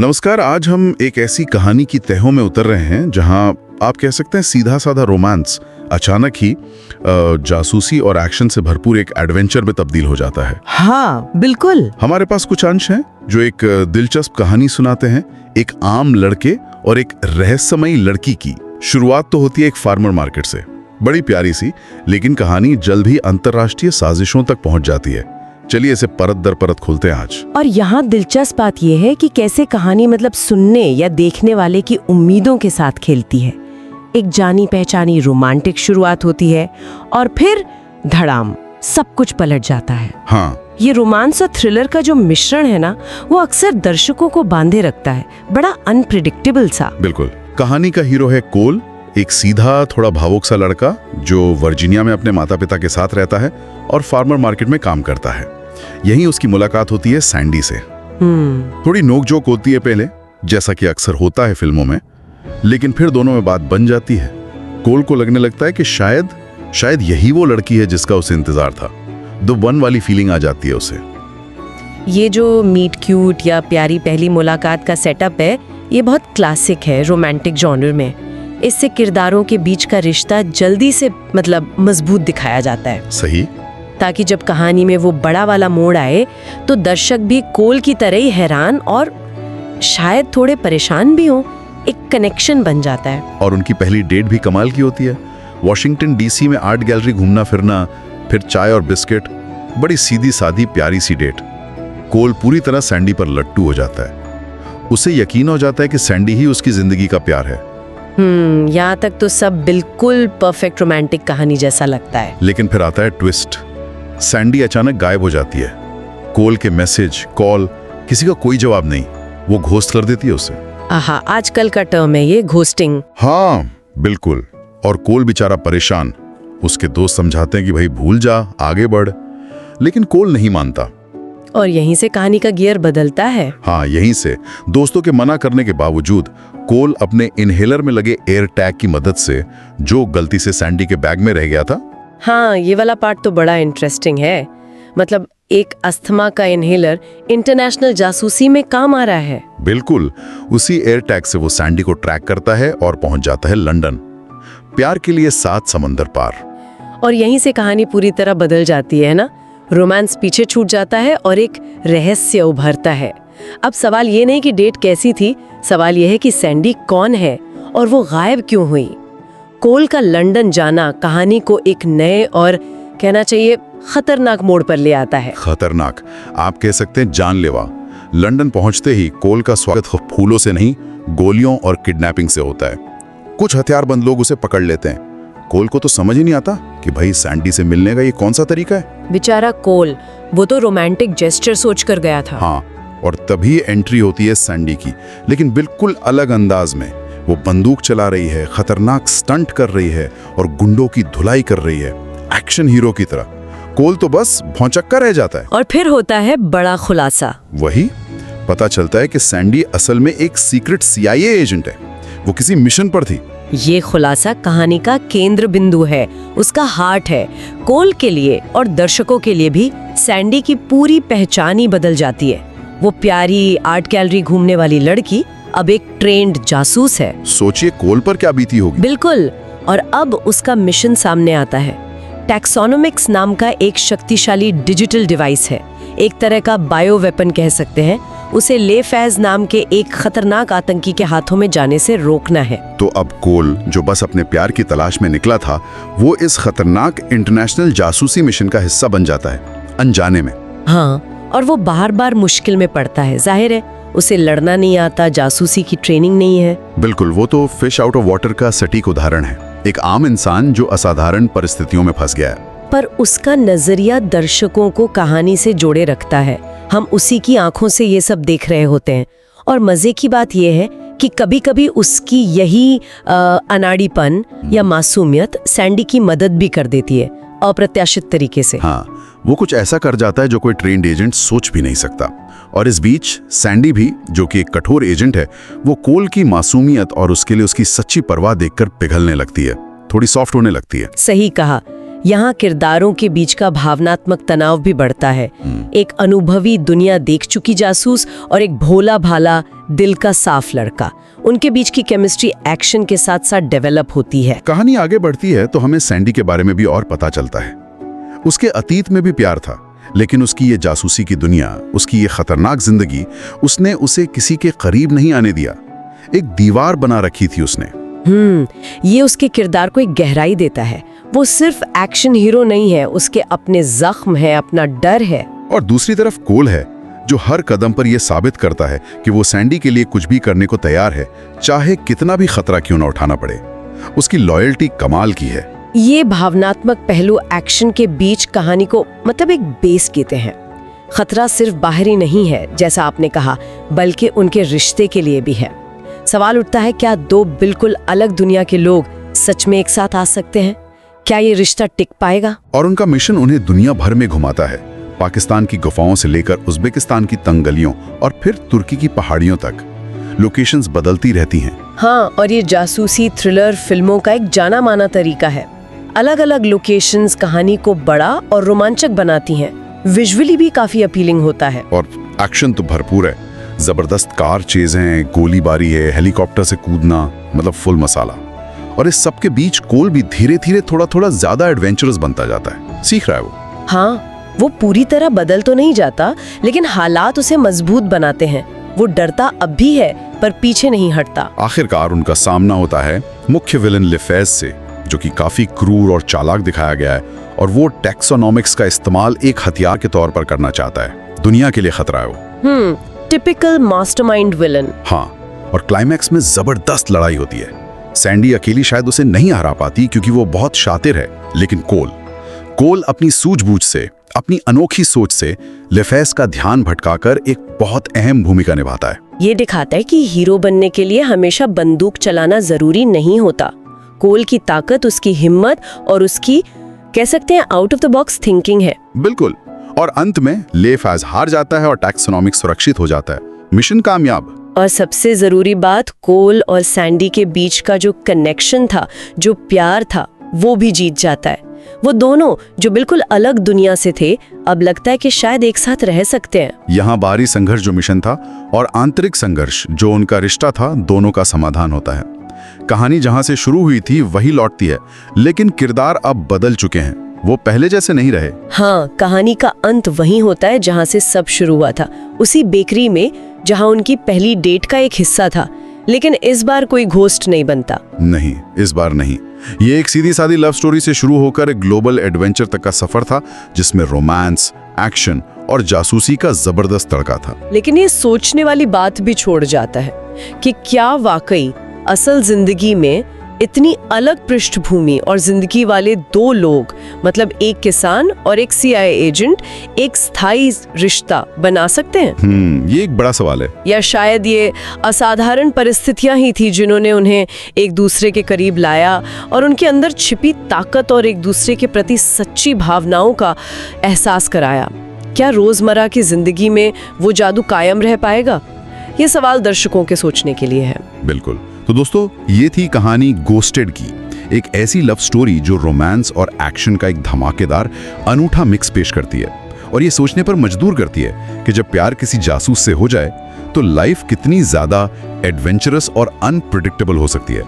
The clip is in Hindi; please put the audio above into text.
नमस्कार। आज हम एक ऐसी कहानी की तहों में उतर रहे हैं जहां आप कह सकते हैं सीधा साधा रोमांस अचानक ही जासूसी और एक्शन से भरपूर एक एडवेंचर में तब्दील हो जाता है। हाँ बिल्कुल। हमारे पास कुछ अंश हैं जो एक दिलचस्प कहानी सुनाते हैं, एक आम लड़के और एक रहस्यमयी लड़की की। शुरुआत तो होती है एक फार्मर मार्केट से, बड़ी प्यारी सी, लेकिन कहानी जल्द ही अंतर्राष्ट्रीय साजिशों तक पहुंच जाती है। चलिए इसे परत दर परत खोलते हैं आज। और यहाँ दिलचस्प बात यह है कि कैसे कहानी सुनने या देखने वाले की उम्मीदों के साथ खेलती है। एक जानी पहचानी रोमांटिक शुरुआत होती है और फिर धड़ाम सब कुछ पलट जाता है। हाँ, ये रोमांस और थ्रिलर का जो मिश्रण है ना, वो अक्सर दर्शकों को बांधे रखता है, बड़ा अनप्रिडिक्टेबल सा। बिल्कुल। कहानी का हीरो है कोल, एक सीधा थोड़ा भावुक सा लड़का जो वर्जीनिया में अपने माता पिता के साथ रहता है और फार्मर मार्केट में काम करता है। यहीं उसकी मुलाकात होती है सैंडी से। थोड़ी नोकझोंक होती है पहले, जैसा कि अक्सर होता है फिल्मों में, लेकिन फिर दोनों में बात बन जाती है। कोल को लगने लगता है कि शायद यही वो लड़की है जिसका उसे इंतजार था। द वन वाली फीलिंग आ जाती है उसे। ये जो मीट क्यूट या प्यारी पहली मुलाकात का सेटअप है, ये बहुत क्लासिक है रोमांटिक जॉनर में। इससे किरदारों के बीच का रिश्ता जल्दी से मजबूत दिखाया जाता है। सही। ताकि जब कहानी में वो बड़ा वाला मोड़ आए तो दर्शक भी कोल की तरह ही हैरान और शायद थोड़े परेशान भी हों। एक कनेक्शन बन जाता है। और उनकी पहली डेट भी कमाल की होती है। वॉशिंगटन डीसी में आर्ट गैलरी घूमना फिरना, फिर चाय और बिस्किट, बड़ी सीधी सादी प्यारी सी डेट। कोल पूरी तरह सैंडी पर लट्टू हो जाता है। उसे यकीन हो जाता है कि सैंडी ही उसकी जिंदगी का प्यार है। यहाँ तक तो सब बिल्कुल परफेक्ट रोमांटिक कहानी जैसा लगता है। लेकिन फिर आता है ट्विस्ट। सैंडी अचानक गायब हो जाती है। कोल के मैसेज, कॉल, किसी का कोई जवाब नहीं। वो घोस्ट कर देती है उसे। आजकल का टर्म है ये, घोस्टिंग। हाँ बिल्कुल। और कोल बेचारा परेशान। उसके दोस्त समझाते हैं कि भाई भूल जा, आगे बढ़, लेकिन कोल नहीं मानता। और यहीं से कहानी का गियर बदलता है। हाँ, यहीं से दोस्तों के मना करने के बावजूद कोल अपने इनहेलर में लगे एयर टैग की मदद से, जो गलती से सैंडी के बैग में रह गया था। हाँ, ये वाला पार्ट तो बड़ा इंटरेस्टिंग है। एक अस्थमा का इनहेलर इंटरनेशनल जासूसी में काम आ रहा है। बिल्कुल। उसी एयर टैग से वो सैंडी को ट्रैक करता है और पहुंच जाता है लंदन, प्यार के लिए 7 समंदर पार। और यहीं से कहानी पूरी तरह बदल जाती है ना। रोमांस पीछे छूट जाता है और एक रहस्य उभरता है। अब सवाल ये नहीं कि डेट कैसी थी, सवाल ये है कि सैंडी कौन है और वो गायब क्यों हुई। कोल का लंदन जाना कहानी को एक नए और कहना चाहिए खतरनाक मोड़ पर ले आता है। खतरनाक, आप कह सकते हैं जानलेवा। लंदन पहुंचते ही कोल का स्वागत फूलों से नहीं, गोलियों और किडनैपिंग से होता है। कुछ हथियारबंद लोग उसे पकड़ लेते हैं। कोल को तो समझ ही नहीं आता कि भाई सैंडी से मिलने का ये कौन सा तरीका है। बेचारा कोल, वो तो रोमांटिक जेस्चर सोच कर गया था। हाँ, और तभी एंट्री होती है सैंडी की, लेकिन बिल्कुल अलग अंदाज में। वो बंदूक चला रही है, खतरनाक स्टंट कर रही है और गुंडों की धुलाई कर रही है, एक्शन हीरो की तरह। कोल तो बस भौंचक्का रह जाता है। और फिर होता है बड़ा खुलासा। वही पता चलता है कि सैंडी असल में एक सीक्रेट CIA एजेंट है। वो किसी मिशन पर थी। ये खुलासा कहानी का केंद्र बिंदु है, उसका हार्ट है। कोल के लिए और दर्शकों के लिए भी सैंडी की पूरी पहचान ही बदल जाती है। वो प्यारी आर्ट गैलरी घूमने वाली लड़की अब एक ट्रेंड जासूस है। सोचिए कोल पर क्या बीती होगी। बिल्कुल। और अब उसका मिशन सामने आता है। टैक्सोनोमिक्स नाम का एक शक्तिशाली डिजिटल डिवाइस है, एक तरह का बायो वेपन कह सकते हैं। उसे ले फैज नाम के एक खतरनाक आतंकी के हाथों में जाने से रोकना है। तो अब कोल, जो बस अपने प्यार की तलाश में निकला था, वो इस खतरनाक इंटरनेशनल जासूसी मिशन का हिस्सा बन जाता है, अनजाने में। हाँ, और वो बार बार मुश्किल में पड़ता है। जाहिर है उसे लड़ना नहीं आता, जासूसी की ट्रेनिंग नहीं है। बिल्कुल, वो तो फिश आउट ऑफ वाटर का सटीक उदाहरण है। एक आम इंसान जो असाधारण परिस्थितियों में फंस गया है। पर उसका नजरिया दर्शकों को कहानी से जोड़े रखता है। हम उसी की आंखों से ये सब देख रहे होते हैं। और मजे की बात यह है कि कभी-कभी उसकी यही अनाड़ीपन या मासूमियत सैंडी की मदद भी कर देती है, अप्रत्याशित तरीके से। हाँ, वो कुछ ऐसा कर जाता है जो कोई ट्रेन्ड एजेंट सोच भी नहीं सकता। और इस बीच सैंडी भी, जो कि एक कठोर एजेंट है, वो कोल की मासूमियत और उसके लिए उसकी सच्ची परवाह देखकर पिघलने लगती है, थोड़ी सॉफ्ट होने लगती है। सही कहा। यहाँ किरदारों के बीच का भावनात्मक तनाव भी बढ़ता है। एक अनुभवी दुनिया देख चुकी जासूस और एक भोला भाला दिल का साफ लड़का, उनके बीच की केमिस्ट्री एक्शन के साथ साथ डेवलप होती है। कहानी आगे बढ़ती है तो हमें सैंडी के बारे में भी और पता चलता है। उसके अतीत में भी प्यार था, लेकिन उसकी ये जासूसी की दुनिया, उसकी ये खतरनाक जिंदगी, उसने उसे किसी के करीब नहीं आने दिया। एक दीवार बना रखी थी उसने। ये उसके किरदार को एक गहराई देता है। वो सिर्फ एक्शन हीरो नहीं है, उसके अपने जख्म है, अपना डर है। और दूसरी तरफ कोल है, जो हर कदम पर यह साबित करता है कि वो सैंडी के लिए कुछ भी करने को तैयार है, चाहे कितना भी खतरा क्यों ना उठाना पड़े। उसकी लॉयल्टी कमाल की है। ये भावनात्मक पहलू एक्शन के बीच कहानी को मतलब एक बेस देते हैं। खतरा सिर्फ बाहरी नहीं है जैसा आपने कहा, बल्कि उनके रिश्ते के लिए भी है। सवाल उठता है, क्या दो बिल्कुल अलग दुनिया के लोग सच में एक साथ आ सकते हैं? क्या ये रिश्ता टिक पाएगा? और उनका मिशन उन्हें दुनिया भर में घुमाता है, पाकिस्तान की गुफाओं से लेकर उज्बेकिस्तान की तंग गलियों और फिर तुर्की की पहाड़ियों तक। लोकेशंस बदलती रहती हैं। हाँ, और ये जासूसी थ्रिलर फिल्मों का एक जाना माना तरीका है। अलग अलग लोकेशंस कहानी को बड़ा और रोमांचक बनाती हैं। विजुअली भी काफी अपीलिंग होता है। और एक्शन तो भरपूर है। जबरदस्त कार चेज़ें, गोलीबारी है, हेलीकॉप्टर से कूदना, मतलब फुल मसाला। और इस सब के बीच कोल भी धीरे धीरे थोड़ा थोड़ा ज्यादा एडवेंचरस बनता जाता है। सीख रहा है वो। हाँ, वो पूरी तरह बदल तो नहीं जाता, लेकिन हालात उसे मजबूत बनाते हैं। वो डरता अब भी है, पर पीछे नहीं हटता। आखिरकार उनका सामना होता है मुख्य विलन लिफेज से, जो कि काफी क्रूर और चालाक दिखाया गया है। और वो टैक्सोनॉमिक्स का इस्तेमाल एक हथियार के तौर पर करना चाहता है। दुनिया के लिए खतरा है वो। Typical mastermind villain. हाँ, और क्लाइमैक्स में जबरदस्त लड़ाई होती है। सैंडी अकेली शायद उसे नहीं हरा पाती क्योंकि वो बहुत शातिर है, लेकिन कोल अपनी सूझबूझ से, अपनी अनोखी सोच से लिफेज का ध्यान भटकाकर एक बहुत अहम भूमिका निभाता है। ये दिखाता है कि हीरो बनने के लिए हमेशा बंदूक चलाना जरूरी नहीं होता। कोल की ताकत उसकी हिम्मत और उसकी, कह सकते हैं, out of the box thinking है। बिल्कुल। और अंत में लिफेज हार जाता है और टैक्सोनॉमिक्स सुरक्षित हो जाता है। मिशन कामयाब। और सबसे जरूरी बात, कोल और सैंडी के बीच का जो कनेक्शन था, जो प्यार था, वो भी जीत जाता है। वो दोनों जो बिल्कुल अलग दुनिया से थे, अब लगता है कि शायद एक साथ रह सकते हैं। यहाँ बाहरी संघर्ष जो मिशन था और आंतरिक संघर्ष जो उनका रिश्ता था, दोनों का समाधान होता है। कहानी जहाँ से शुरू हुई थी वही लौटती है, लेकिन किरदार अब बदल चुके हैं। वो पहले जैसे नहीं रहे। हाँ, कहानी का अंत वहीं होता है जहाँ से सब शुरू हुआ था, उसी बेकरी में जहाँ उनकी पहली डेट का एक हिस्सा था। लेकिन इस बार कोई घोस्ट नहीं बनता। नहीं, इस बार नहीं। ये एक सीधी सादी लव स्टोरी से शुरू होकर एक ग्लोबल एडवेंचर तक का सफर था, जिसमें रोमांस, एक्शन और जासूसी का जबरदस्त तड़का था। लेकिन ये सोचने वाली बात भी छोड़ जाता है कि क्या वाकई असल जिंदगी में इतनी अलग पृष्ठभूमि और जिंदगी वाले दो लोग, मतलब एक किसान और एक CIA एजेंट, एक स्थायी रिश्ता बना सकते हैं? ये एक बड़ा सवाल है। या शायद ये असाधारण परिस्थितियां ही थी जिन्होंने उन्हें एक दूसरे के करीब लाया और उनके अंदर छिपी ताकत और एक दूसरे के प्रति सच्ची भावनाओं का एहसास कराया। क्या रोजमर्रा की जिंदगी में वो जादू कायम रह पाएगा? ये सवाल दर्शकों के सोचने के लिए है। बिल्कुल। तो दोस्तों, ये थी कहानी गोस्टेड की, एक ऐसी लव स्टोरी जो रोमांस और एक्शन का एक धमाकेदार अनूठा मिक्स पेश करती है और ये सोचने पर मजबूर करती है कि जब प्यार किसी जासूस से हो जाए तो लाइफ कितनी ज्यादा एडवेंचरस और अनप्रेडिक्टेबल हो सकती है।